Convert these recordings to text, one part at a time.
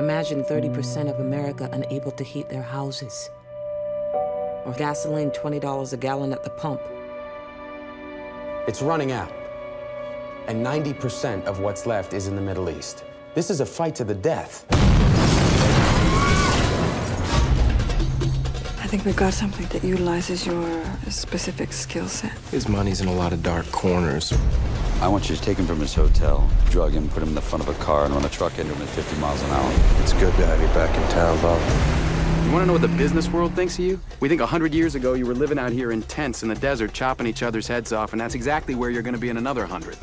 Imagine 30% of America unable to heat their houses. Or gasoline $20 a gallon at the pump. It's running out. And 90% of what's left is in the Middle East. This is a fight to the death. I think we've got something that utilizes your specific skill set. His money's in a lot of dark corners. I want you to take him from his hotel, drug him, put him in the front of a car, and run a truck into him at 50 miles an hour. It's good to have you back in town, Bob. You want to know what the business world thinks of you? We think 100 years ago you were living out here in tents in the desert, chopping each other's heads off, and that's exactly where you're going to be in another 100.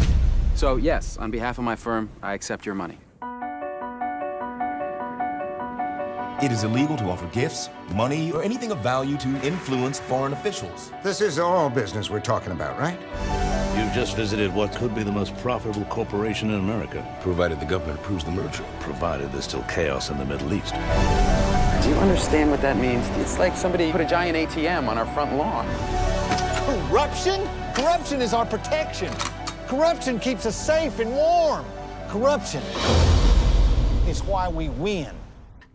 So yes, on behalf of my firm, I accept your money. It is illegal to offer gifts, money, or anything of value to influence foreign officials. This is all business we're talking about, right? You've just visited what could be the most profitable corporation in America. Provided the government approves the merger. Provided there's still chaos in the Middle East. Do you understand what that means? It's like somebody put a giant ATM on our front lawn. Corruption? Corruption is our protection. Corruption keeps us safe and warm. Corruption is why we win.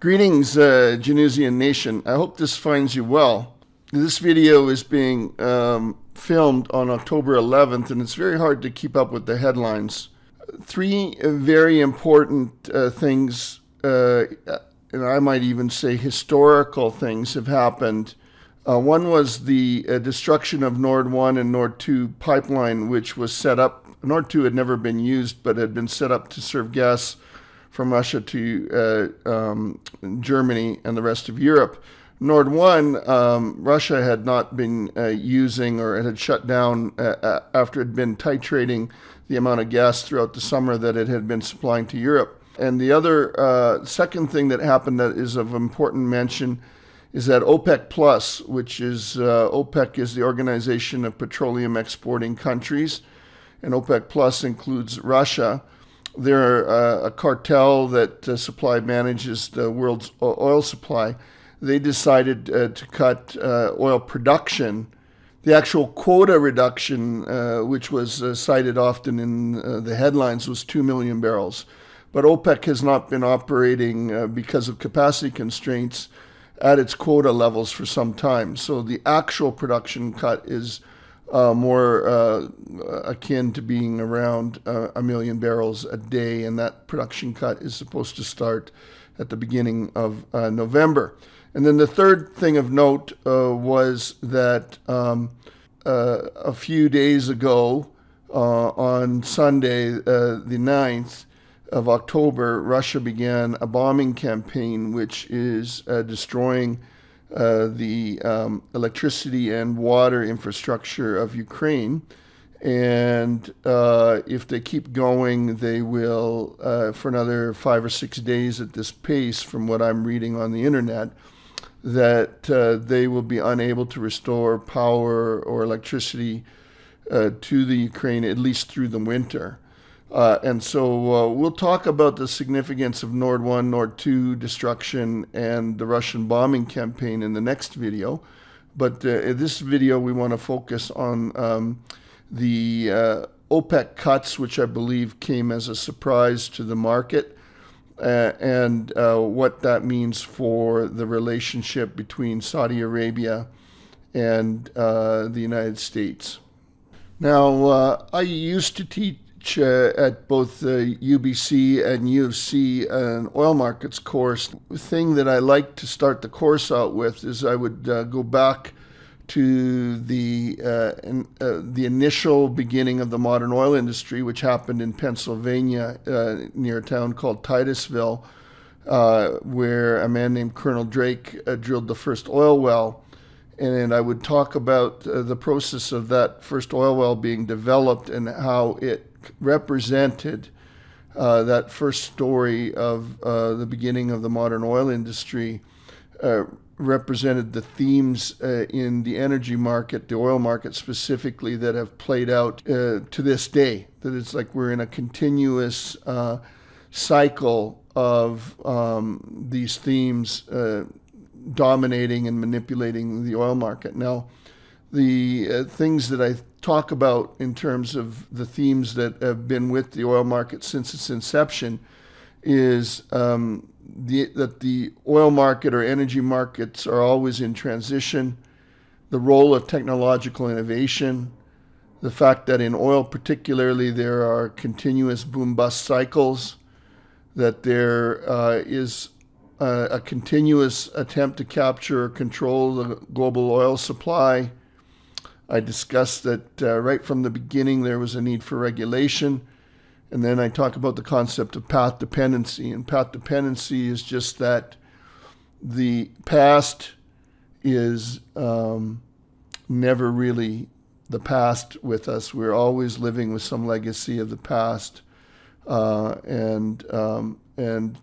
Greetings, Janusian Nation. I hope this finds you well. This video is being filmed on October 11th, and it's very hard to keep up with the headlines. Three very important things, and I might even say historical things, have happened. One was the destruction of Nord 1 and Nord 2 pipeline, which was set up. Nord 2 had never been used, but had been set up to serve gas from Russia to Germany and the rest of Europe. Nord 1, Russia had not been using, or it had shut down after it had been titrating the amount of gas throughout the summer that it had been supplying to Europe. And the other second thing that happened that is of important mention is that OPEC Plus, which is OPEC is the Organization of Petroleum Exporting Countries, and OPEC Plus includes Russia. They're a cartel that manages the world's oil supply. They decided to cut oil production. The actual quota reduction, which was cited often in the headlines, was 2 million barrels. But OPEC has not been operating because of capacity constraints at its quota levels for some time. So the actual production cut is more akin to being around 1 million barrels a day, and that production cut is supposed to start at the beginning of November. And then the third thing of note was that a few days ago, on Sunday, the 9th of October, Russia began a bombing campaign which is destroying the electricity and water infrastructure of Ukraine. And if they keep going, they will, for another 5 or 6 days at this pace, from what I'm reading on the internet, that they will be unable to restore power or electricity to the Ukraine, at least through the winter. And so we'll talk about the significance of Nord 1, Nord 2 destruction and the Russian bombing campaign in the next video. But in this video, we want to focus on the OPEC cuts, which I believe came as a surprise to the market, and what that means for the relationship between Saudi Arabia and the United States. Now, I used to teach at both the UBC and U of C an oil markets course. The thing that I like to start the course out with is I would go back to the initial beginning of the modern oil industry, which happened in Pennsylvania near a town called Titusville, where a man named Colonel Drake drilled the first oil well. And I would talk about the process of that first oil well being developed and how it represented that first story of the beginning of the modern oil industry, represented the themes in the energy market, the oil market specifically, that have played out to this day. That it's like we're in a continuous cycle of these themes dominating and manipulating the oil market. Now, the things that I talk about in terms of the themes that have been with the oil market since its inception is that the oil market or energy markets are always in transition, the role of technological innovation, the fact that in oil particularly there are continuous boom-bust cycles, that there is a continuous attempt to capture or control the global oil supply. I discussed that right from the beginning there was a need for regulation. And then I talk about the concept of path dependency. And path dependency is just that the past is never really the past with us. We're always living with some legacy of the past. And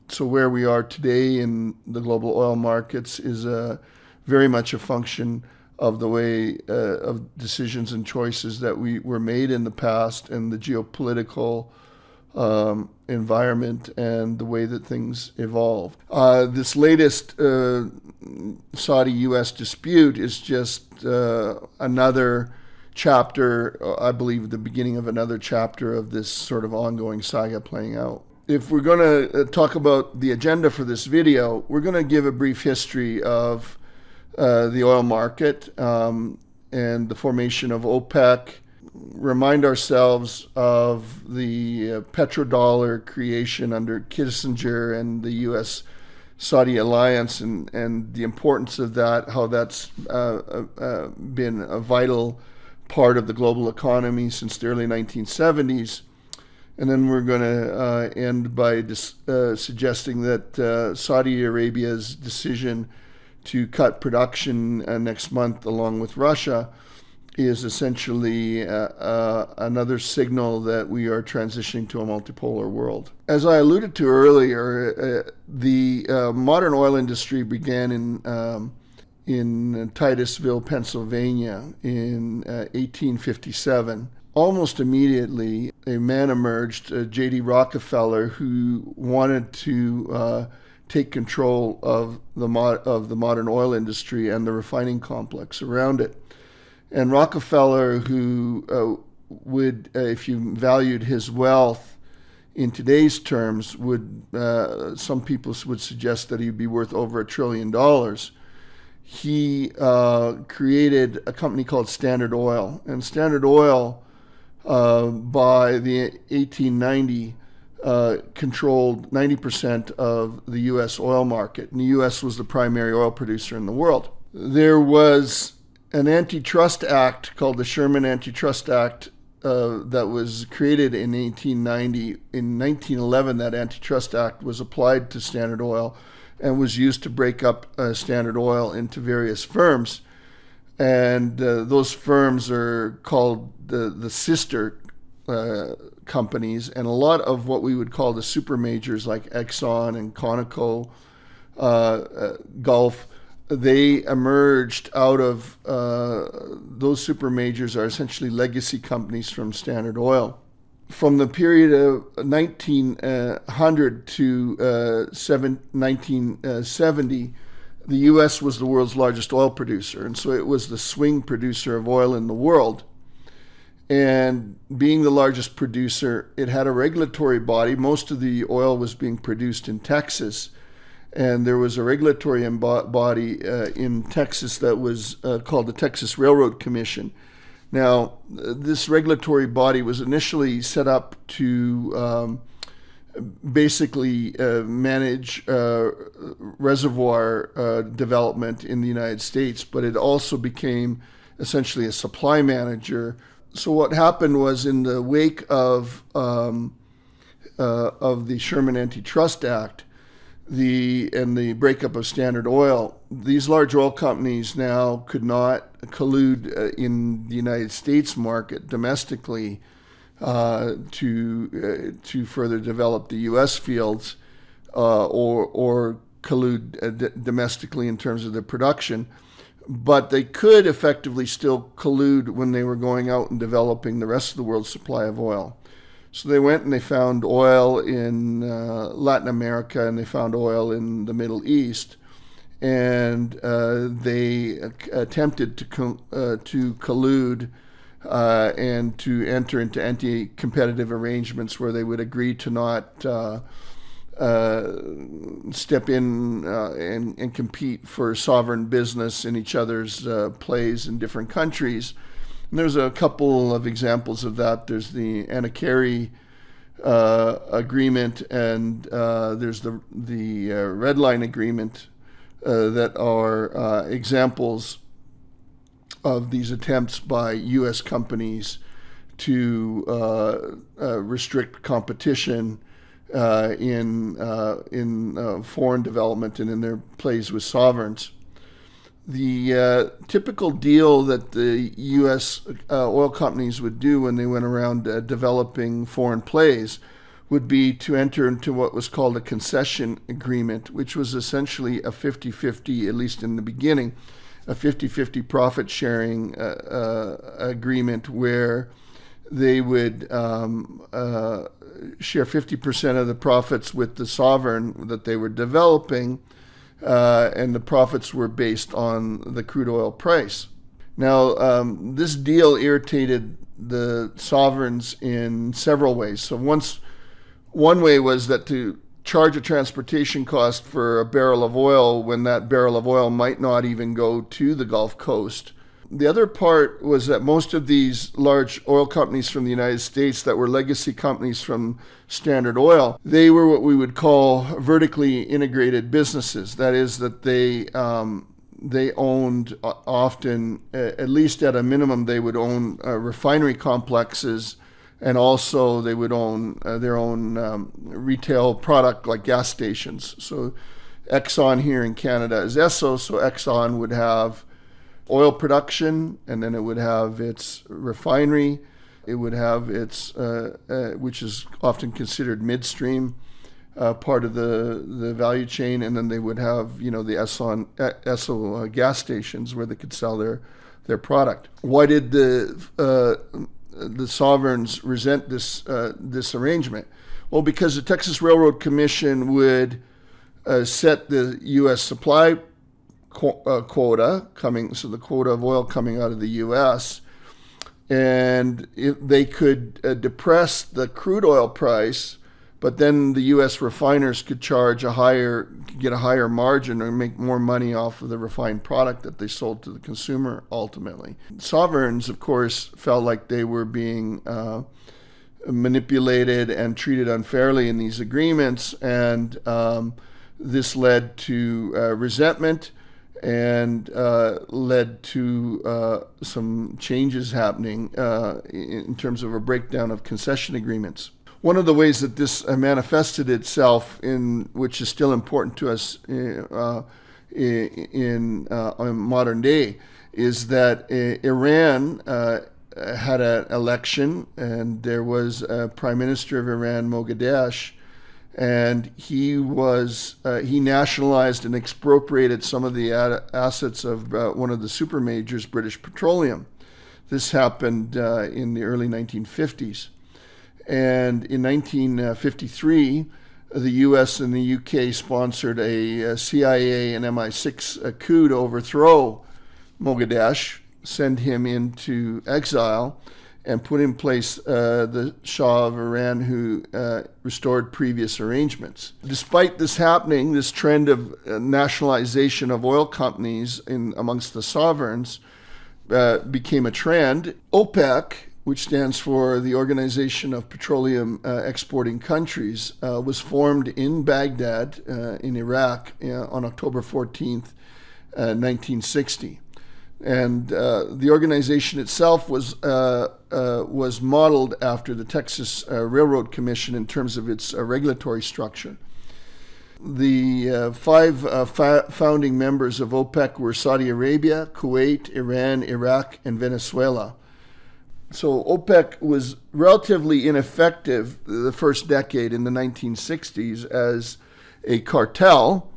so where we are today in the global oil markets is very much a function of the way of decisions and choices that were made in the past, and the geopolitical environment and the way that things evolved. This latest Saudi-U.S. dispute is just another chapter, I believe the beginning of another chapter of this sort of ongoing saga playing out. If we're going to talk about the agenda for this video, we're going to give a brief history of the oil market and the formation of OPEC, remind ourselves of the petrodollar creation under Kissinger and the U.S.-Saudi alliance and the importance of that, how that's been a vital part of the global economy since the early 1970s. And then we're going to end by suggesting that Saudi Arabia's decision to cut production next month along with Russia is essentially another signal that we are transitioning to a multipolar world. As I alluded to earlier, the modern oil industry began in Titusville, Pennsylvania in 1857. Almost immediately, a man emerged, J.D. Rockefeller, who wanted to take control of the modern oil industry and the refining complex around it. And Rockefeller, who would, if you valued his wealth in today's terms, some people would suggest that he'd be worth over $1 trillion. He created a company called Standard Oil. And Standard Oil, by the 1890, controlled 90% of the U.S. oil market. And the U.S. was the primary oil producer in the world. There was an antitrust act called the Sherman Antitrust Act that was created in 1890. In 1911, that Antitrust Act was applied to Standard Oil and was used to break up Standard Oil into various firms. And those firms are called the sister companies, and a lot of what we would call the super majors like Exxon and Conoco, Gulf, they emerged out of those super majors are essentially legacy companies from Standard Oil. From the period of 1900 to 1970, the U.S. was the world's largest oil producer, and so it was the swing producer of oil in the world. And being the largest producer, it had a regulatory body. Most of the oil was being produced in Texas, and there was a regulatory body in Texas that was called the Texas Railroad Commission. Now, this regulatory body was initially set up to basically manage reservoir development in the United States, but it also became essentially a supply manager. So what happened was, in the wake of the Sherman Antitrust Act, and the breakup of Standard Oil, these large oil companies now could not collude in the United States market domestically to further develop the U.S. fields or collude domestically in terms of their production. But they could effectively still collude when they were going out and developing the rest of the world's supply of oil. So they went and they found oil in Latin America, and they found oil in the Middle East, and they attempted to collude and to enter into anti-competitive arrangements where they would agree to not step in and compete for sovereign business in each other's plays in different countries. And there's a couple of examples of that. There's the Anakari agreement, and there's the Red Line agreement that are examples of these attempts by U.S. companies to restrict competition in foreign development and in their plays with sovereigns. The typical deal that the U.S. Oil companies would do when they went around developing foreign plays would be to enter into what was called a concession agreement, which was essentially a 50-50, at least in the beginning, a 50-50 profit sharing agreement where they would share 50% of the profits with the sovereign that they were developing, and the profits were based on the crude oil price. Now, this deal irritated the sovereigns in several ways. So one way was that to charge a transportation cost for a barrel of oil when that barrel of oil might not even go to the Gulf Coast. The other part was that most of these large oil companies from the United States that were legacy companies from Standard Oil, they were what we would call vertically integrated businesses. That is, that they owned often, at least at a minimum, they would own refinery complexes, and also they would own their own retail product like gas stations. So Exxon here in Canada is Esso, so Exxon would have oil production, and then it would have its refinery, it would have its, which is often considered midstream, part of the value chain, and then they would have, the Esso gas stations where they could sell their product. Why did the sovereigns resent this arrangement? Well, because the Texas Railroad Commission would set the U.S. supply quota so the quota of oil coming out of the U.S., and they could depress the crude oil price, but then the U.S. refiners could get a higher margin or make more money off of the refined product that they sold to the consumer ultimately. Sovereigns, of course, felt like they were being manipulated and treated unfairly in these agreements, and this led to resentment and led to some changes happening in terms of a breakdown of concession agreements. One of the ways that this manifested itself, which is still important to us in modern day, is that Iran had an election, and there was a Prime Minister of Iran, Mogadishu, and he nationalized and expropriated some of the assets of one of the super majors, British Petroleum. This happened in the early 1950s. And in 1953, the US and the UK sponsored a CIA and MI6 coup to overthrow Mogadishu, send him into exile, and put in place the Shah of Iran, who restored previous arrangements. Despite this happening, this trend of nationalization of oil companies amongst the sovereigns became a trend. OPEC, which stands for the Organization of Petroleum Exporting Countries, was formed in Baghdad in Iraq on October 14th, 1960. And the organization itself was modeled after the Texas Railroad Commission in terms of its regulatory structure. The five founding members of OPEC were Saudi Arabia, Kuwait, Iran, Iraq, and Venezuela. So OPEC was relatively ineffective the first decade in the 1960s as a cartel,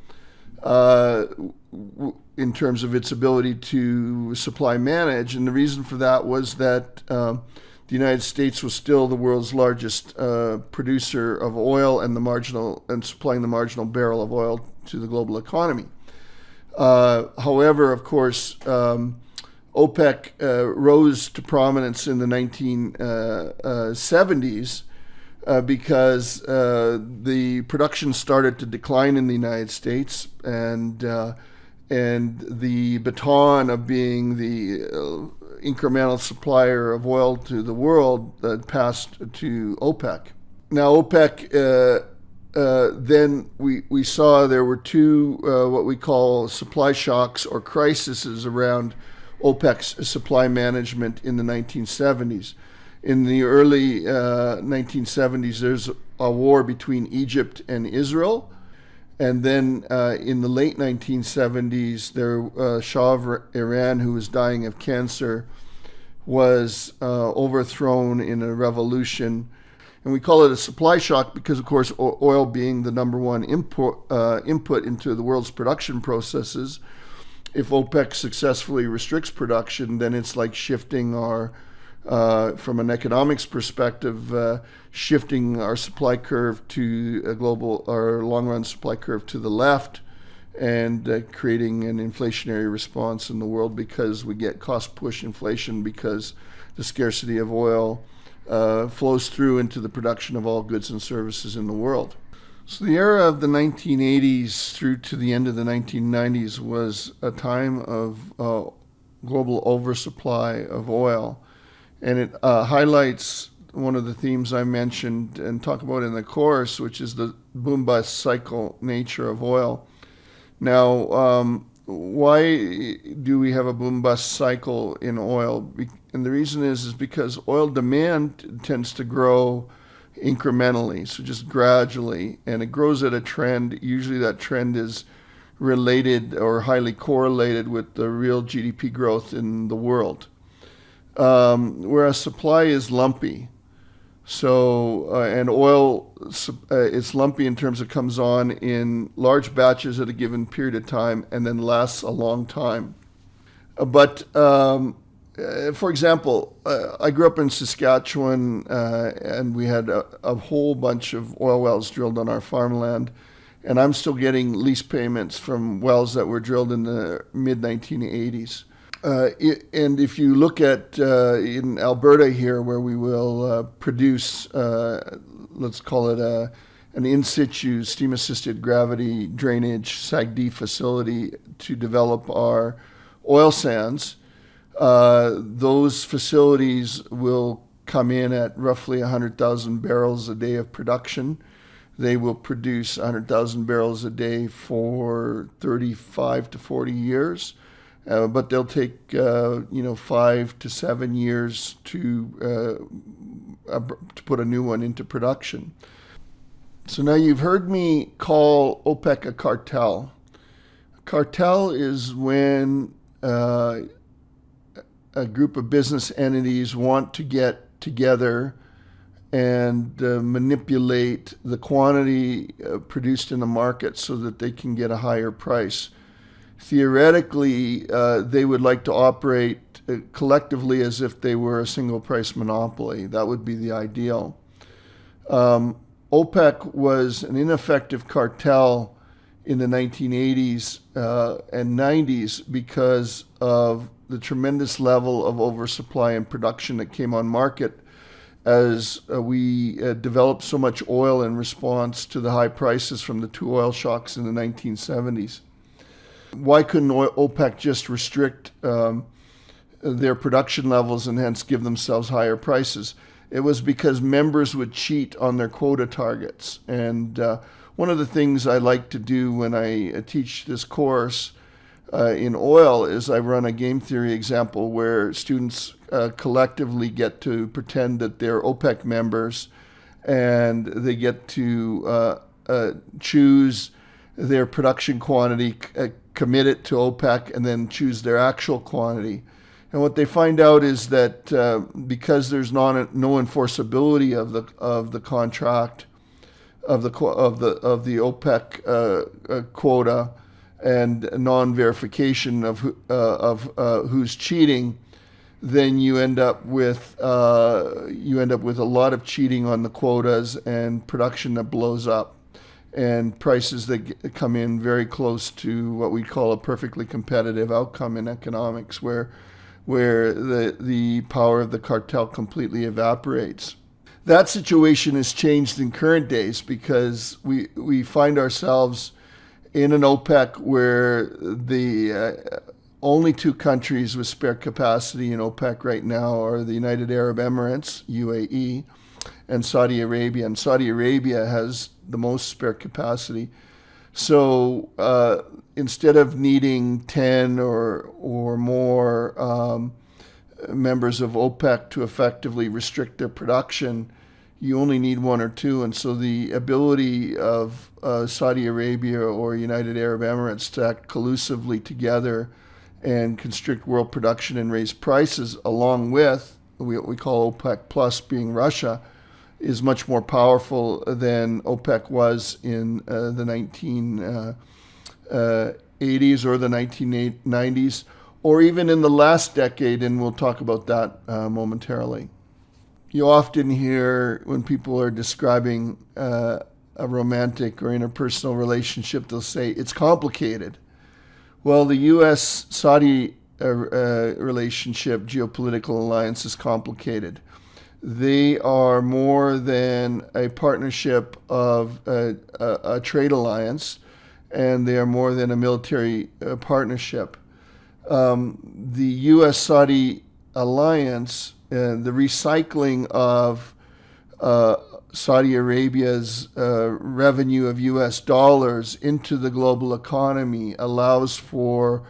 in terms of its ability to supply manage. And the reason for that was that the United States was still the world's largest producer of oil and supplying the marginal barrel of oil to the global economy. However, of course, OPEC rose to prominence in the 1970s because the production started to decline in the United States, and the baton of being the incremental supplier of oil to the world passed to OPEC. Now, OPEC, then we saw there were two what we call supply shocks or crises around OPEC's supply management in the 1970s. In the early 1970s, there's a war between Egypt and Israel. And then in the late 1970s, Shah of Iran, who was dying of cancer, was overthrown in a revolution. And we call it a supply shock because, of course, oil being the number one input into the world's production processes, if OPEC successfully restricts production, then it's like shifting our, from an economics perspective, shifting our supply curve to a global or long-run supply curve to the left, and creating an inflationary response in the world because we get cost-push inflation because the scarcity of oil flows through into the production of all goods and services in the world. So the era of the 1980s through to the end of the 1990s was a time of global oversupply of oil. And it highlights one of the themes I mentioned and talk about in the course, which is the boom-bust cycle nature of oil. Now, why do we have a boom-bust cycle in oil? And the reason is because oil demand tends to grow incrementally, so just gradually, and it grows at a trend. Usually that trend is related or highly correlated with the real GDP growth in the world. Whereas supply is lumpy. So, and oil, it's lumpy in terms of comes on in large batches at a given period of time and then lasts a long time. But for example, I grew up in Saskatchewan, and we had a whole bunch of oil wells drilled on our farmland, and I'm still getting lease payments from wells that were drilled in the mid-1980s. And if you look at in Alberta here, where we will produce, let's call it an in situ steam-assisted gravity drainage SAGD facility to develop our oil sands, those facilities will come in at roughly 100,000 barrels a day of production. They will produce 100,000 barrels a day for 35 to 40 years. But they'll take 5 to 7 years to put a new one into production. So now you've heard me call OPEC a cartel. A cartel is when a group of business entities want to get together and manipulate the quantity produced in the market so that they can get a higher price. Theoretically, they would like to operate collectively as if they were a single price monopoly. That would be the ideal. OPEC was an ineffective cartel in the 1980s and 90s because of the tremendous level of oversupply and production that came on market as we developed so much oil in response to the high prices from the two oil shocks in the 1970s. Why couldn't OPEC just restrict their production levels and hence give themselves higher prices? It was because members would cheat on their quota targets. And one of the things I like to do when I teach this course in oil is I run a game theory example where students collectively get to pretend that they're OPEC members, and they get to choose their production quantity, commit it to OPEC, and then choose their actual quantity. And what they find out is that because there's no enforceability of the contract of the OPEC quota and non-verification of who's cheating, then you end up with a lot of cheating on the quotas and production that blows up, and prices that come in very close to what we call a perfectly competitive outcome in economics, where the power of the cartel completely evaporates. That situation has changed in current days because we find ourselves in an OPEC where the only two countries with spare capacity in OPEC right now are the United Arab Emirates, UAE, and Saudi Arabia. And Saudi Arabia has the most spare capacity. So instead of needing 10 or more members of OPEC to effectively restrict their production, you only need one or two. And so the ability of Saudi Arabia or United Arab Emirates to act collusively together and constrict world production and raise prices, along with what we call OPEC plus being Russia, is much more powerful than OPEC was in the 1980s or the 1990s, or even in the last decade, and we'll talk about that momentarily. You often hear when people are describing a romantic or interpersonal relationship, they'll say it's complicated. Well, the U.S.-Saudi relationship, geopolitical alliance, is complicated. They are more than a partnership of a trade alliance, and they are more than a military partnership. The U.S.-Saudi alliance, the recycling of Saudi Arabia's revenue of U.S. dollars into the global economy allows for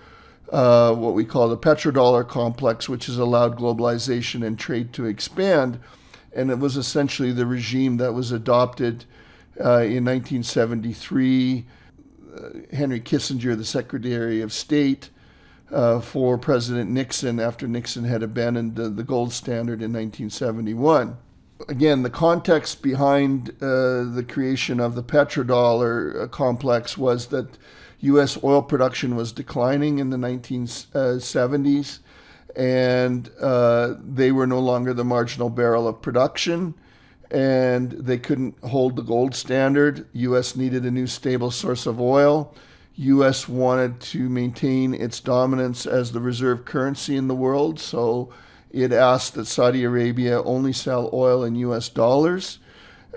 what we call the petrodollar complex, which has allowed globalization and trade to expand. And it was essentially the regime that was adopted in 1973. Henry Kissinger, the Secretary of State for President Nixon, after Nixon had abandoned the gold standard in 1971. Again, the context behind the creation of the petrodollar complex was that U.S. oil production was declining in the 1970s, and they were no longer the marginal barrel of production, and they couldn't hold the gold standard. U.S. needed a new stable source of oil. U.S. wanted to maintain its dominance as the reserve currency in the world, so it asked that Saudi Arabia only sell oil in U.S. dollars.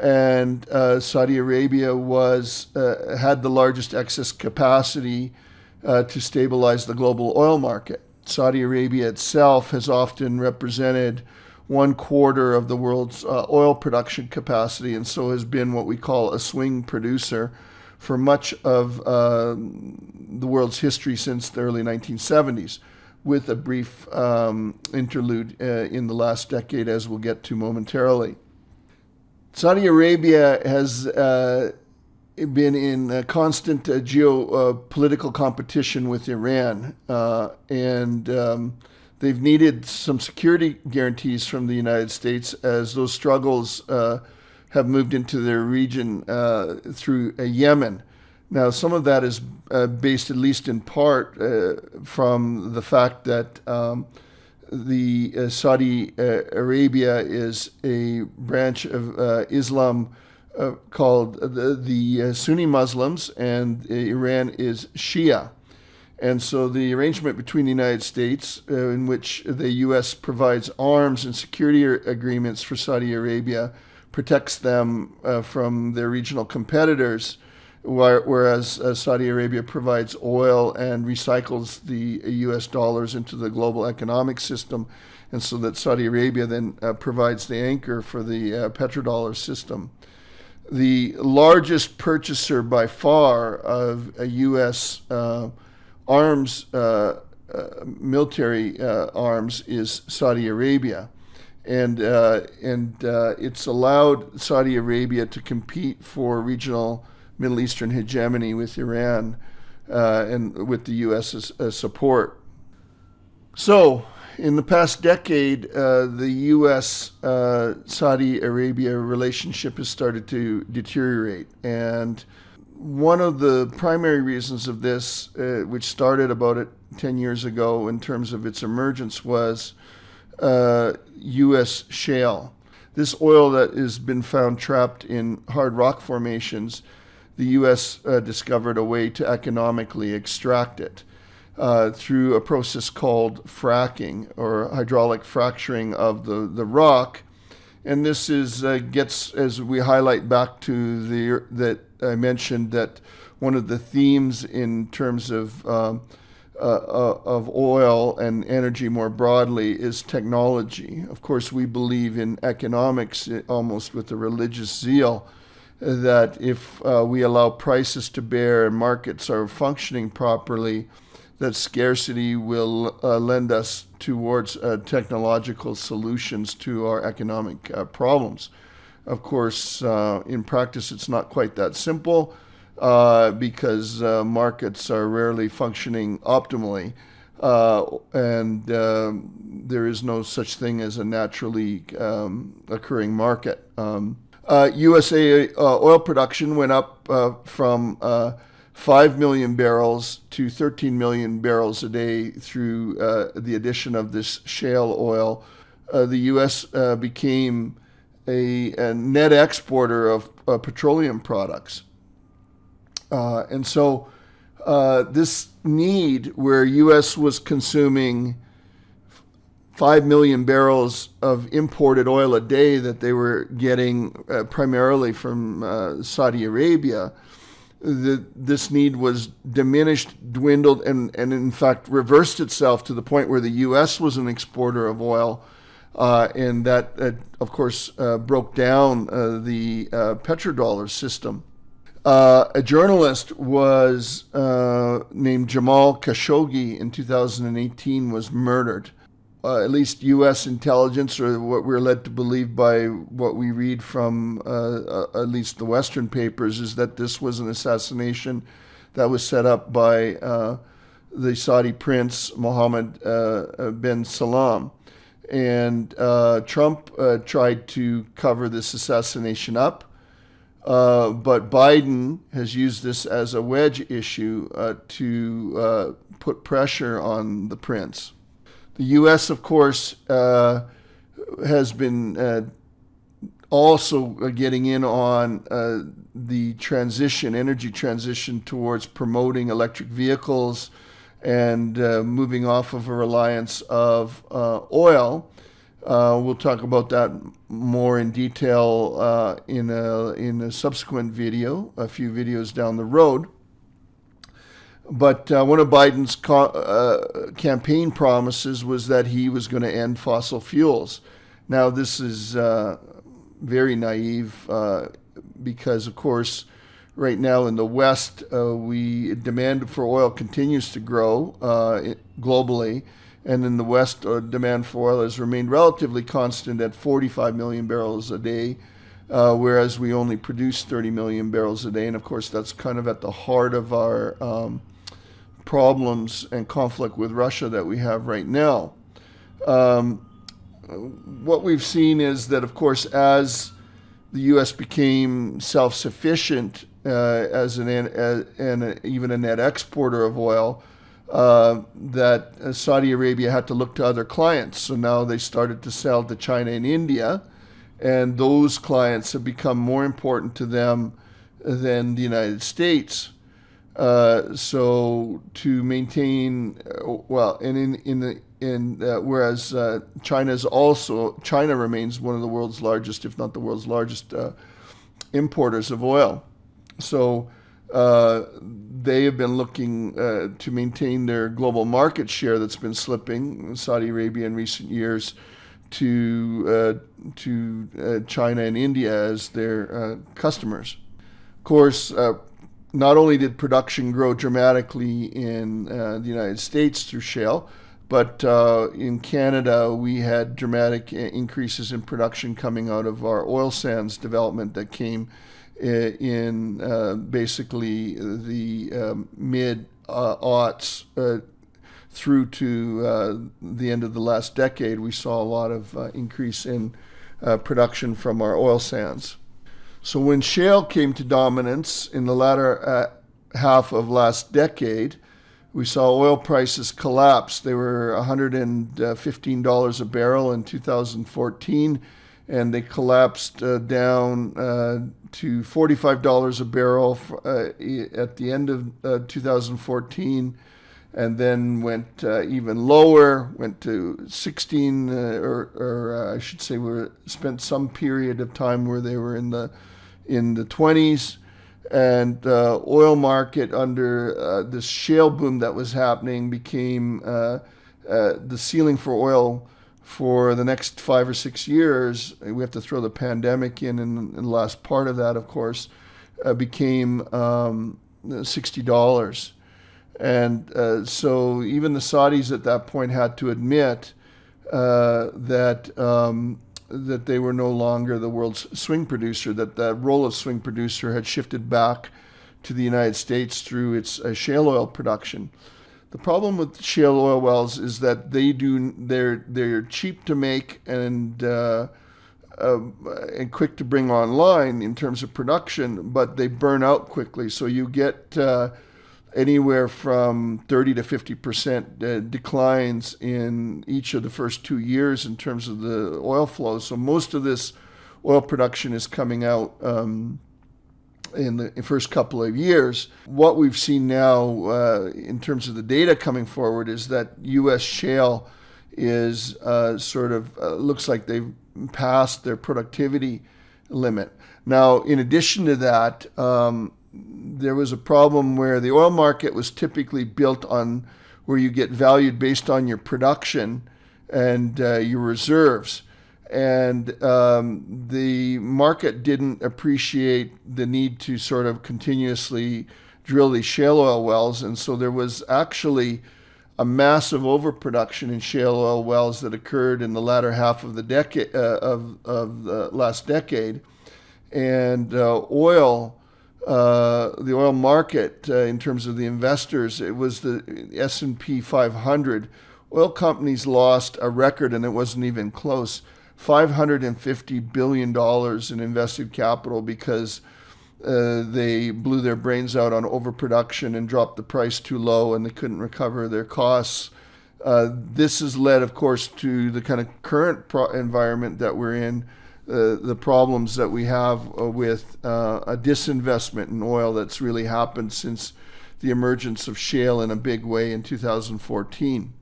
And Saudi Arabia had the largest excess capacity to stabilize the global oil market. Saudi Arabia itself has often represented 1/4 of the world's oil production capacity, and so has been what we call a swing producer for much of the world's history since the early 1970s, with a brief interlude in the last decade, as we'll get to momentarily. Saudi Arabia has been in constant geopolitical competition with Iran, and they've needed some security guarantees from the United States as those struggles have moved into their region through Yemen. Now, some of that is based, at least in part, from the fact that the Saudi Arabia is a branch of Islam called the Sunni Muslims, and Iran is Shia. And so the arrangement between the United States, in which the U.S. provides arms and security agreements for Saudi Arabia, protects them from their regional competitors, whereas Saudi Arabia provides oil and recycles the U.S. dollars into the global economic system, and so that Saudi Arabia then provides the anchor for the petrodollar system. The largest purchaser by far of a U.S. arms, military arms, is Saudi Arabia. And it's allowed Saudi Arabia to compete for regional Middle Eastern hegemony with Iran and with the U.S.'s support. So, in the past decade, the U.S.-Saudi Arabia relationship has started to deteriorate. And one of the primary reasons of this, which started about 10 years ago in terms of its emergence, was U.S. shale. This oil that has been found trapped in hard rock formations, the U.S. discovered a way to economically extract it through a process called fracking, or hydraulic fracturing of the rock. And this is gets, as we highlight back to that I mentioned, that one of the themes in terms of oil and energy more broadly is technology. Of course, we believe in economics almost with a religious zeal, that if we allow prices to bear and markets are functioning properly, that scarcity will lend us towards technological solutions to our economic problems. Of course, in practice, it's not quite that simple because markets are rarely functioning optimally, and there is no such thing as a naturally occurring market. USA oil production went up from 5 million barrels to 13 million barrels a day through the addition of this shale oil. The U.S. became a net exporter of petroleum products. And so this need, where U.S. was consuming 5 million barrels of imported oil a day that they were getting primarily from Saudi Arabia, this need was diminished, dwindled, and in fact reversed itself to the point where the U.S. was an exporter of oil, and that, of course, broke down the petrodollar system. A journalist was named Jamal Khashoggi in 2018 was murdered. At least U.S. intelligence, or what we're led to believe by what we read from at least the Western papers, is that this was an assassination that was set up by the Saudi prince Mohammed bin Salman. And Trump tried to cover this assassination up, but Biden has used this as a wedge issue to put pressure on the prince. The U.S., of course, has been also getting in on the energy transition towards promoting electric vehicles and moving off of a reliance of oil. We'll talk about that more in detail in a subsequent video, a few videos down the road. But one of Biden's campaign promises was that he was going to end fossil fuels. Now, this is very naive because, of course, right now in the West, demand for oil continues to grow globally. And in the West, demand for oil has remained relatively constant at 45 million barrels a day, whereas we only produce 30 million barrels a day. And of course, that's kind of at the heart of our problems and conflict with Russia that we have right now. What we've seen is that, of course, as the U.S. became self-sufficient even a net exporter of oil, that Saudi Arabia had to look to other clients. So now they started to sell to China and India, and those clients have become more important to them than the United States. So to maintain, whereas China remains one of the world's largest, if not the world's largest, importers of oil. So they have been looking to maintain their global market share that's been slipping, Saudi Arabia in recent years, to China and India as their customers. Of course, not only did production grow dramatically in the United States through shale, but in Canada we had dramatic increases in production coming out of our oil sands development that came in basically the mid-aughts through to the end of the last decade. We saw a lot of increase in production from our oil sands. So when shale came to dominance in the latter half of last decade, we saw oil prices collapse. They were $115 a barrel in 2014, and they collapsed down to $45 a barrel at the end of 2014, and then went even lower, went to 16, or I should say, spent some period of time where they were in the 20s. And oil market under this shale boom that was happening became the ceiling for oil for the next 5 or 6 years. We have to throw the pandemic in the last part of that, of course, became $60. And so even the Saudis at that point had to admit that they were no longer the world's swing producer, that the role of swing producer had shifted back to the United States through its shale oil production. The problem with shale oil wells is that they're cheap to make and quick to bring online in terms of production, but they burn out quickly. So you get anywhere from 30 to 50% declines in each of the first 2 years in terms of the oil flow. So most of this oil production is coming out in the first couple of years. What we've seen now in terms of the data coming forward is that U.S. shale is looks like they've passed their productivity limit. Now, in addition to that, there was a problem where the oil market was typically built on where you get valued based on your production and your reserves. And the market didn't appreciate the need to sort of continuously drill these shale oil wells. And so there was actually a massive overproduction in shale oil wells that occurred in the latter half of the decade of the last decade. And the oil market, in terms of the investors, it was the S&P 500. Oil companies lost a record, and it wasn't even close, $550 billion in invested capital because they blew their brains out on overproduction and dropped the price too low, and they couldn't recover their costs. This has led, of course, to the kind of current environment that we're in, the problems that we have with a disinvestment in oil that's really happened since the emergence of shale in a big way in 2014.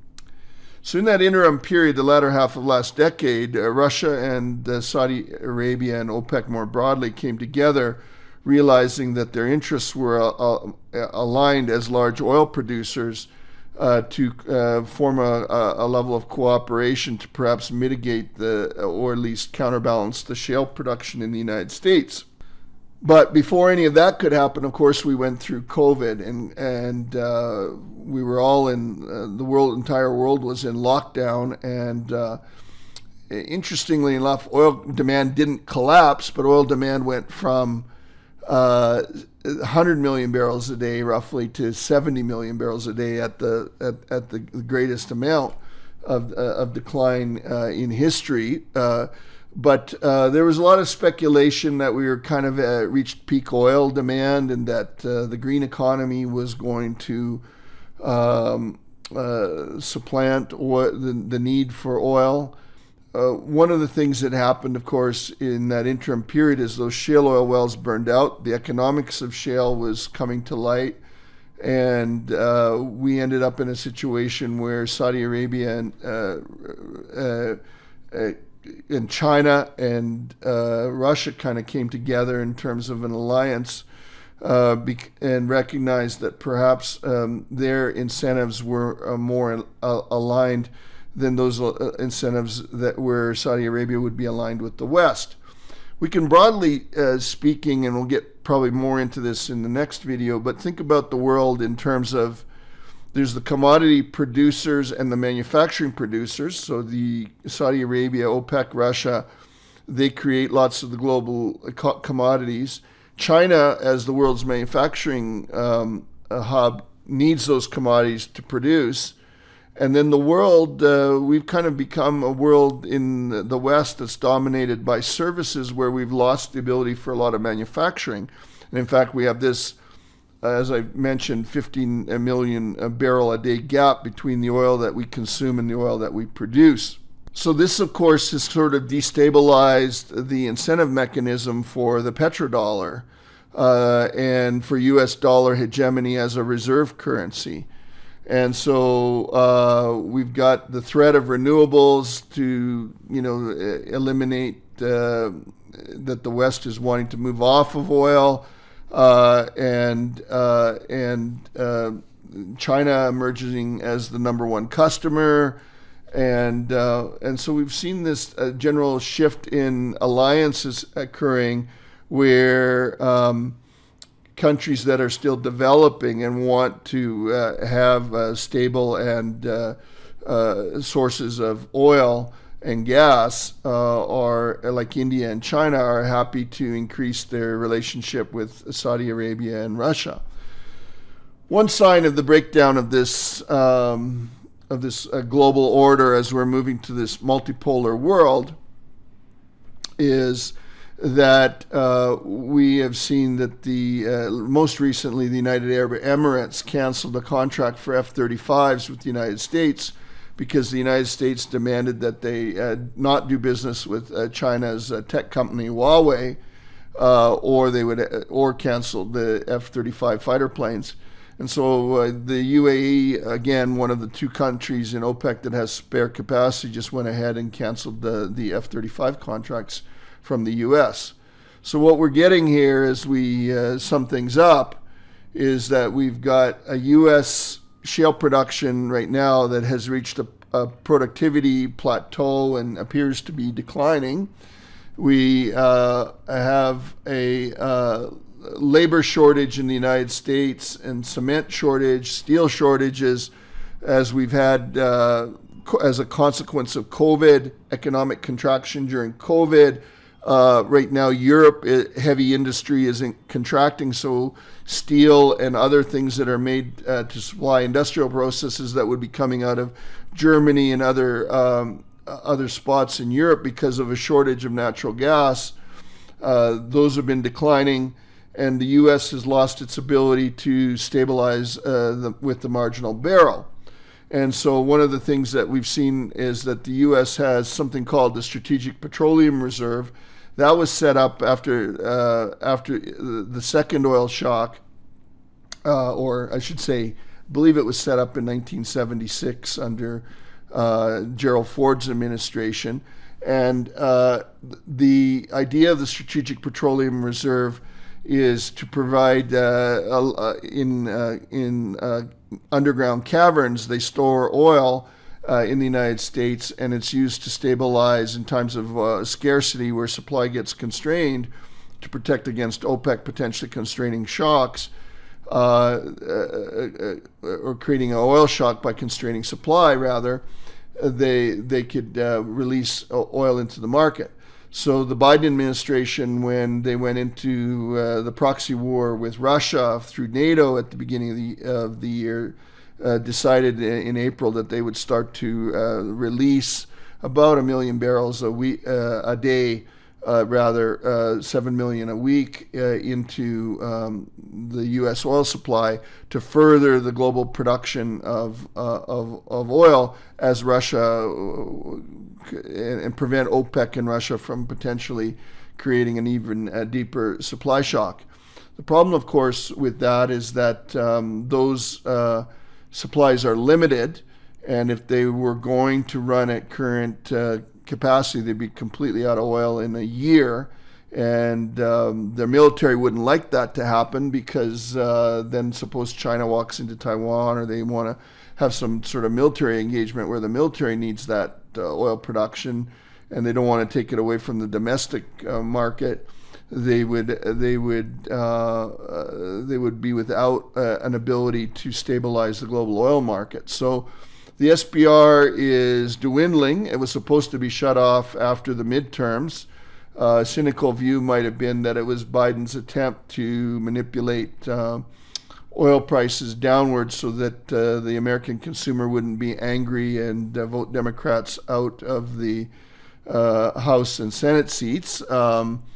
So in that interim period, the latter half of last decade, Russia and Saudi Arabia and OPEC more broadly came together, realizing that their interests were aligned as large oil producers to form a level of cooperation to perhaps mitigate or at least counterbalance the shale production in the United States. But before any of that could happen, of course, we went through COVID, and we were all in entire world was in lockdown. And interestingly enough, oil demand didn't collapse, but oil demand went from 100 million barrels a day roughly to 70 million barrels a day at the greatest amount of decline in history. But there was a lot of speculation that we were kind of reached peak oil demand, and that the green economy was going to supplant the need for oil. One of the things that happened, of course, in that interim period is those shale oil wells burned out. The economics of shale was coming to light, and we ended up in a situation where Saudi Arabia and China and Russia kind of came together in terms of an alliance and recognized that perhaps their incentives were more aligned than those incentives that where Saudi Arabia would be aligned with the West. We can broadly speaking, and we'll get probably more into this in the next video, but think about the world in terms of there's the commodity producers and the manufacturing producers. So the Saudi Arabia, OPEC, Russia, they create lots of the global commodities. China, as the world's manufacturing hub, needs those commodities to produce. And then the world, we've kind of become a world in the West that's dominated by services, where we've lost the ability for a lot of manufacturing. And in fact, we have this, as I mentioned, 15 million barrel a day gap between the oil that we consume and the oil that we produce. So this, of course, has sort of destabilized the incentive mechanism for the petrodollar and for US dollar hegemony as a reserve currency. And so we've got the threat of renewables to, eliminate that the West is wanting to move off of oil, and China emerging as the number one customer. And so we've seen this general shift in alliances occurring where countries that are still developing and want to have stable and sources of oil and gas are, like India and China, are happy to increase their relationship with Saudi Arabia and Russia. One sign of the breakdown of this global order as we're moving to this multipolar world is that we have seen that most recently the United Arab Emirates canceled a contract for F-35s with the United States because the United States demanded that they not do business with China's tech company Huawei, or cancel the F-35 fighter planes. And so the UAE, again, one of the two countries in OPEC that has spare capacity, just went ahead and canceled the F-35 contracts from the U.S. So what we're getting here as we sum things up is that we've got a U.S. shale production right now that has reached a productivity plateau and appears to be declining. We have a labor shortage in the United States and cement shortage, steel shortages, as we've had as a consequence of COVID, economic contraction during COVID. Right now, Europe, heavy industry is contracting, so steel and other things that are made to supply industrial processes that would be coming out of Germany and other spots in Europe because of a shortage of natural gas, those have been declining. And the U.S. has lost its ability to stabilize with the marginal barrel. And so one of the things that we've seen is that the U.S. has something called the Strategic Petroleum Reserve. That was set up after the second oil shock, or I should say, I believe it was set up in 1976 under Gerald Ford's administration. And the idea of the Strategic Petroleum Reserve is to provide in underground caverns. They store oil in the United States, and it's used to stabilize in times of scarcity where supply gets constrained, to protect against OPEC potentially constraining shocks, or creating an oil shock by constraining supply. Rather, they could release oil into the market. So the Biden administration, when they went into the proxy war with Russia through NATO at the beginning of the year, decided in April that they would start to release about 1 million barrels a day, 7 million a week into the U.S. oil supply to further the global production of oil as Russia and prevent OPEC and Russia from potentially creating an even deeper supply shock. The problem, of course, with that is that those supplies are limited, and if they were going to run at current capacity, they'd be completely out of oil in a year, and their military wouldn't like that to happen because then suppose China walks into Taiwan, or they want to have some sort of military engagement where the military needs that oil production, and they don't want to take it away from the domestic market. They would be without an ability to stabilize the global oil market. So the SPR is dwindling. It was supposed to be shut off after the midterms. A cynical view might have been that it was Biden's attempt to manipulate oil prices downwards so that the American consumer wouldn't be angry and vote Democrats out of the House and Senate seats.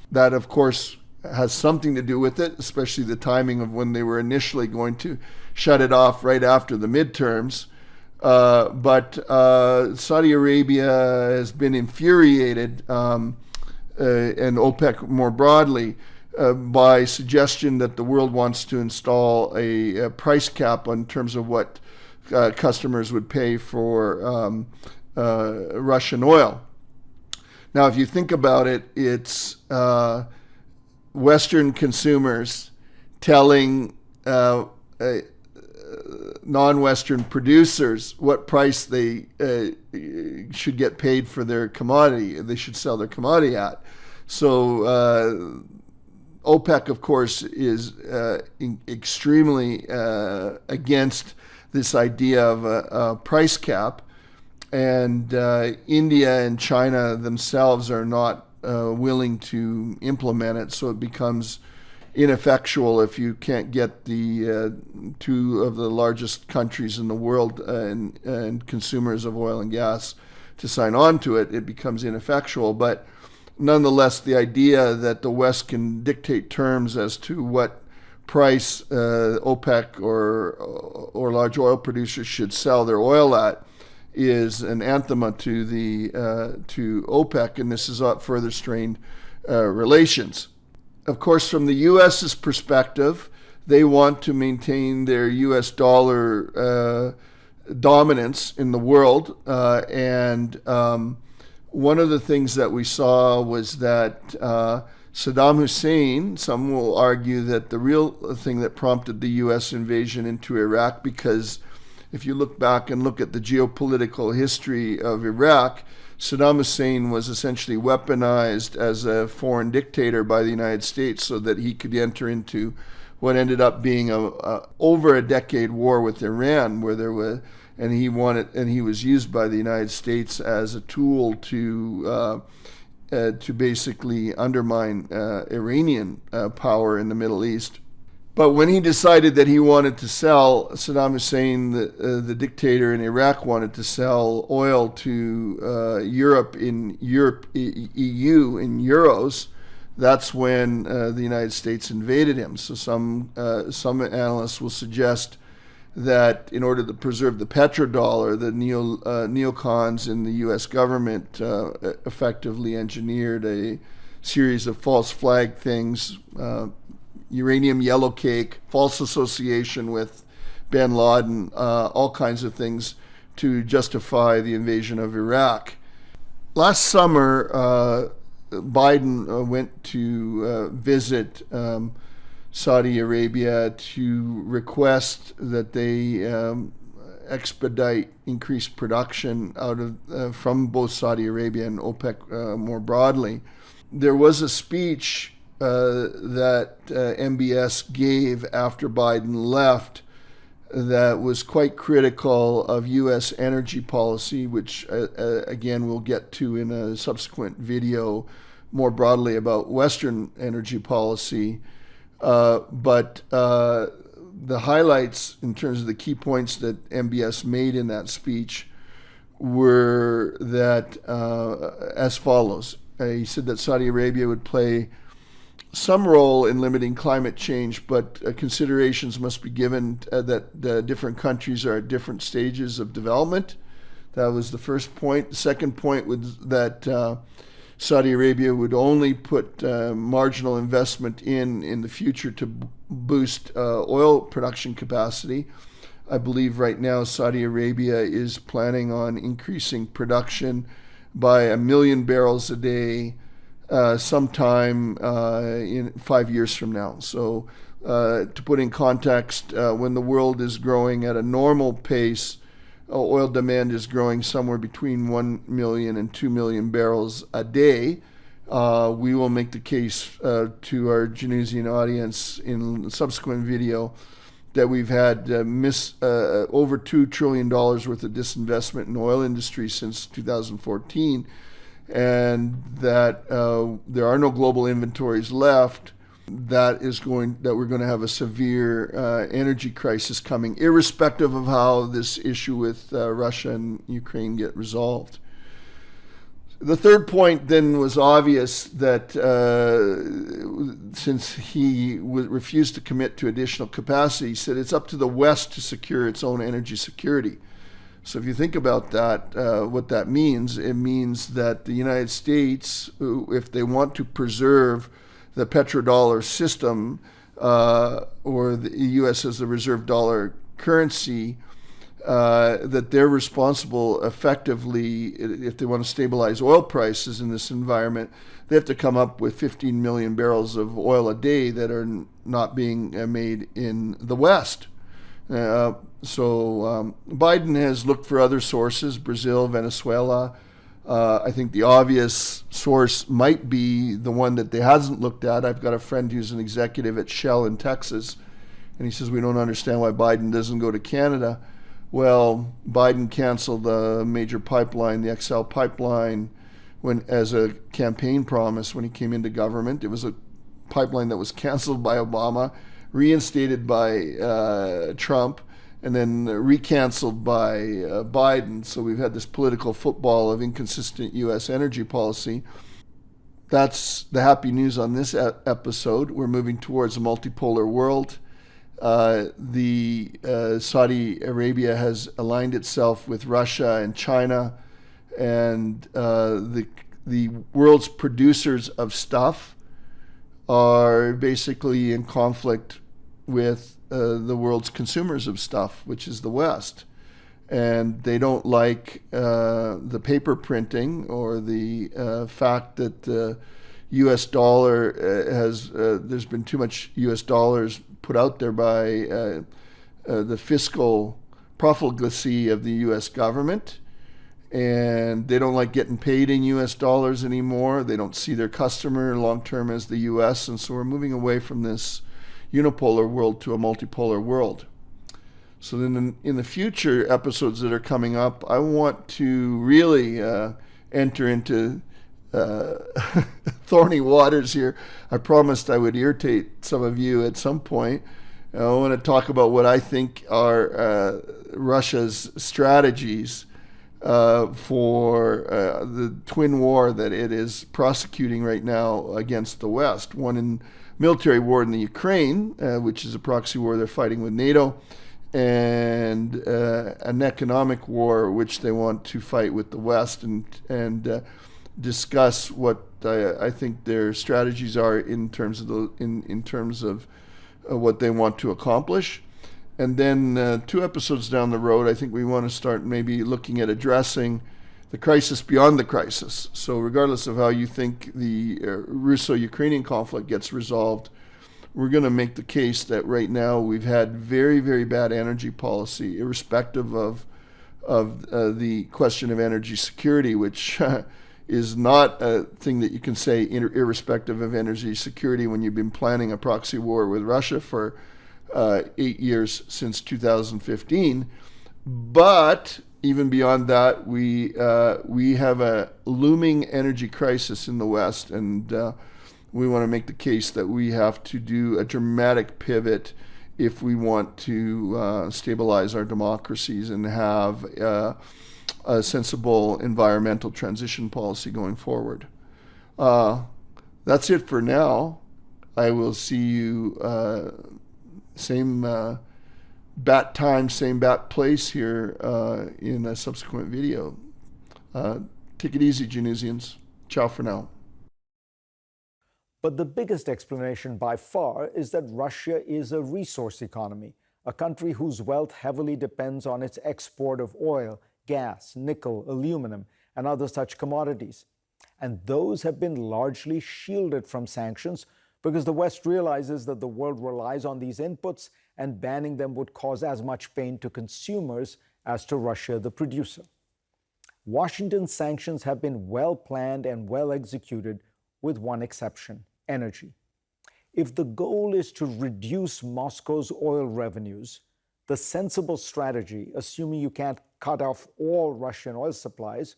That, of course, has something to do with it, especially the timing of when they were initially going to shut it off right after the midterms. But Saudi Arabia has been infuriated, and OPEC more broadly, by suggestion that the world wants to install a price cap in terms of what customers would pay for Russian oil. Now, if you think about it, it's Western consumers telling non-Western producers what price they should get paid for their commodity, they should sell their commodity at. So OPEC, of course, is extremely against this idea of a price cap, and India and China themselves are not willing to implement it, so it becomes ineffectual if you can't get the two of the largest countries in the world and consumers of oil and gas to sign on to it. It becomes ineffectual. But nonetheless, the idea that the West can dictate terms as to what price OPEC or large oil producers should sell their oil at is an anathema to OPEC, and this has further strained relations. Of course, from the U.S.'s perspective, they want to maintain their U.S. dollar dominance in the world. And one of the things that we saw was that Saddam Hussein, some will argue that the real thing that prompted the U.S. invasion into Iraq, because if you look back and look at the geopolitical history of Iraq, Saddam Hussein was essentially weaponized as a foreign dictator by the United States so that he could enter into what ended up being over a decade war with Iran, where there was, and he was used by the United States as a tool to basically undermine Iranian power in the Middle East. But when he decided that he wanted to sell, Saddam Hussein, the dictator in Iraq, wanted to sell oil to Europe in EU in euros, that's when the United States invaded him. So some analysts will suggest that in order to preserve the petrodollar, the neocons in the U.S. government effectively engineered a series of false flag things, uranium yellow cake, false association with bin Laden, all kinds of things to justify the invasion of Iraq. Last summer, Biden went to visit Saudi Arabia to request that they expedite increased production from both Saudi Arabia and OPEC more broadly. There was a speech that MBS gave after Biden left that was quite critical of U.S. energy policy, which again we'll get to in a subsequent video more broadly about Western energy policy. But the highlights in terms of the key points that MBS made in that speech were that as follows. He said that Saudi Arabia would play some role in limiting climate change, but considerations must be given that different countries are at different stages of development. That was the first point. The second point was that Saudi Arabia would only put marginal investment in the future to boost oil production capacity. I believe right now Saudi Arabia is planning on increasing production by 1 million barrels a day sometime in 5 years from now. So to put in context, when the world is growing at a normal pace, oil demand is growing somewhere between 1 million and 2 million barrels a day. We will make the case to our Genusian audience in a subsequent video that we've had over $2 trillion worth of disinvestment in the oil industry since 2014, and that there are no global inventories left. That we're going to have a severe energy crisis coming, irrespective of how this issue with Russia and Ukraine get resolved. The third point then was obvious that since he refused to commit to additional capacity, he said it's up to the West to secure its own energy security. So if you think about that, what that means, it means that the United States, if they want to preserve the petrodollar system or the U.S. as the reserve dollar currency, that they're responsible effectively, if they want to stabilize oil prices in this environment, they have to come up with 15 million barrels of oil a day that are not being made in the West. So Biden has looked for other sources, Brazil, Venezuela. I think the obvious source might be the one that they hasn't looked at. I've got a friend who's an executive at Shell in Texas, and he says, we don't understand why Biden doesn't go to Canada. Well, Biden canceled the major pipeline, the XL pipeline, as a campaign promise when he came into government. It was a pipeline that was canceled by Obama, reinstated by Trump, and then recanceled by Biden. So we've had this political football of inconsistent U.S. energy policy. That's the happy news on this episode. We're moving towards a multipolar world. Saudi Arabia has aligned itself with Russia and China, and the world's producers of stuff are basically in conflict with the world's consumers of stuff, which is the West. And they don't like the paper printing or the fact that the U.S. dollar there's been too much U.S. dollars put out there by the fiscal profligacy of the U.S. government. And they don't like getting paid in U.S. dollars anymore. They don't see their customer long-term as the U.S. And so we're moving away from this unipolar world to a multipolar world. So then in the future episodes that are coming up, I want to really enter into thorny waters here. I promised I would irritate some of you at some point. I want to talk about what I think are Russia's strategies for the twin war that it is prosecuting right now against the West. One in military war in the Ukraine, which is a proxy war they're fighting with NATO, and an economic war which they want to fight with the West, and discuss what I think their strategies are in terms of what they want to accomplish. And then 2 episodes down the road, I think we want to start maybe looking at addressing the crisis beyond the crisis. So regardless of how you think the Russo-Ukrainian conflict gets resolved, we're going to make the case that right now we've had very, very bad energy policy, irrespective of the question of energy security, which is not a thing that you can say irrespective of energy security when you've been planning a proxy war with Russia for 8 years since 2015. But even beyond that, we have a looming energy crisis in the West, and we want to make the case that we have to do a dramatic pivot if we want to stabilize our democracies and have a sensible environmental transition policy going forward. That's it for now. I will see you same bat time, same bat place here in a subsequent video. Take it easy, Genusians. Ciao for now. But the biggest explanation by far is that Russia is a resource economy, a country whose wealth heavily depends on its export of oil, gas, nickel, aluminum, and other such commodities. And those have been largely shielded from sanctions because the West realizes that the world relies on these inputs, and banning them would cause as much pain to consumers as to Russia, the producer. Washington's sanctions have been well planned and well executed, with one exception: energy. If the goal is to reduce Moscow's oil revenues, the sensible strategy, assuming you can't cut off all Russian oil supplies,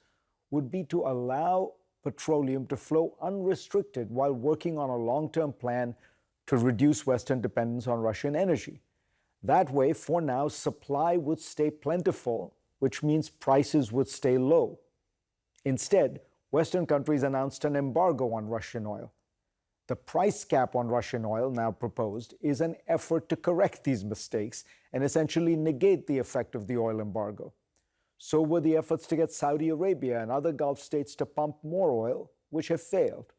would be to allow petroleum to flow unrestricted while working on a long-term plan to reduce Western dependence on Russian energy. That way, for now, supply would stay plentiful, which means prices would stay low. Instead, Western countries announced an embargo on Russian oil. The price cap on Russian oil, now proposed, is an effort to correct these mistakes and essentially negate the effect of the oil embargo. So were the efforts to get Saudi Arabia and other Gulf states to pump more oil, which have failed.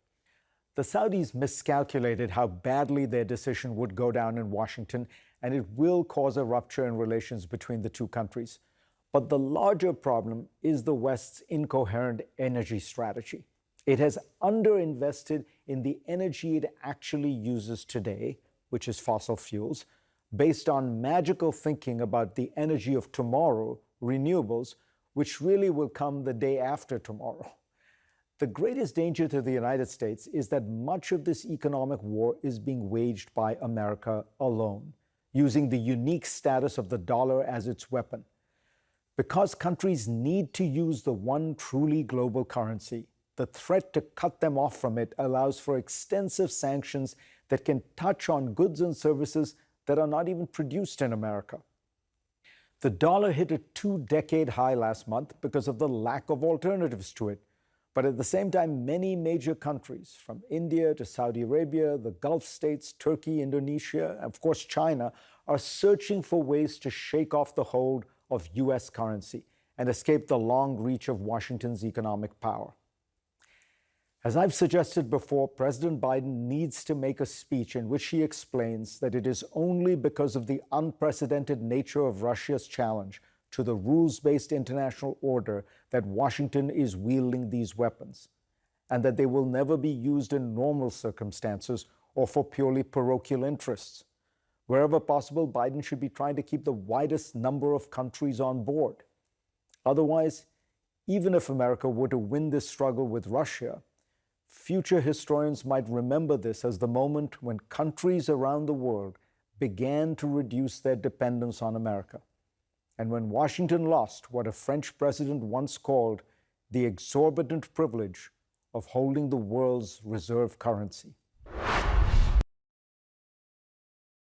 The Saudis miscalculated how badly their decision would go down in Washington, and it will cause a rupture in relations between the two countries. But the larger problem is the West's incoherent energy strategy. It has underinvested in the energy it actually uses today, which is fossil fuels, based on magical thinking about the energy of tomorrow, renewables, which really will come the day after tomorrow. The greatest danger to the United States is that much of this economic war is being waged by America alone, using the unique status of the dollar as its weapon. Because countries need to use the one truly global currency, the threat to cut them off from it allows for extensive sanctions that can touch on goods and services that are not even produced in America. The dollar hit a 2-decade high last month because of the lack of alternatives to it. But at the same time, many major countries, from India to Saudi Arabia, the Gulf states, Turkey, Indonesia, and of course China, are searching for ways to shake off the hold of US currency and escape the long reach of Washington's economic power. As I've suggested before, President Biden needs to make a speech in which he explains that it is only because of the unprecedented nature of Russia's challenge to the rules-based international order that Washington is wielding these weapons, and that they will never be used in normal circumstances or for purely parochial interests. Wherever possible, Biden should be trying to keep the widest number of countries on board. Otherwise, even if America were to win this struggle with Russia, future historians might remember this as the moment when countries around the world began to reduce their dependence on America, and when Washington lost what a French president once called the exorbitant privilege of holding the world's reserve currency.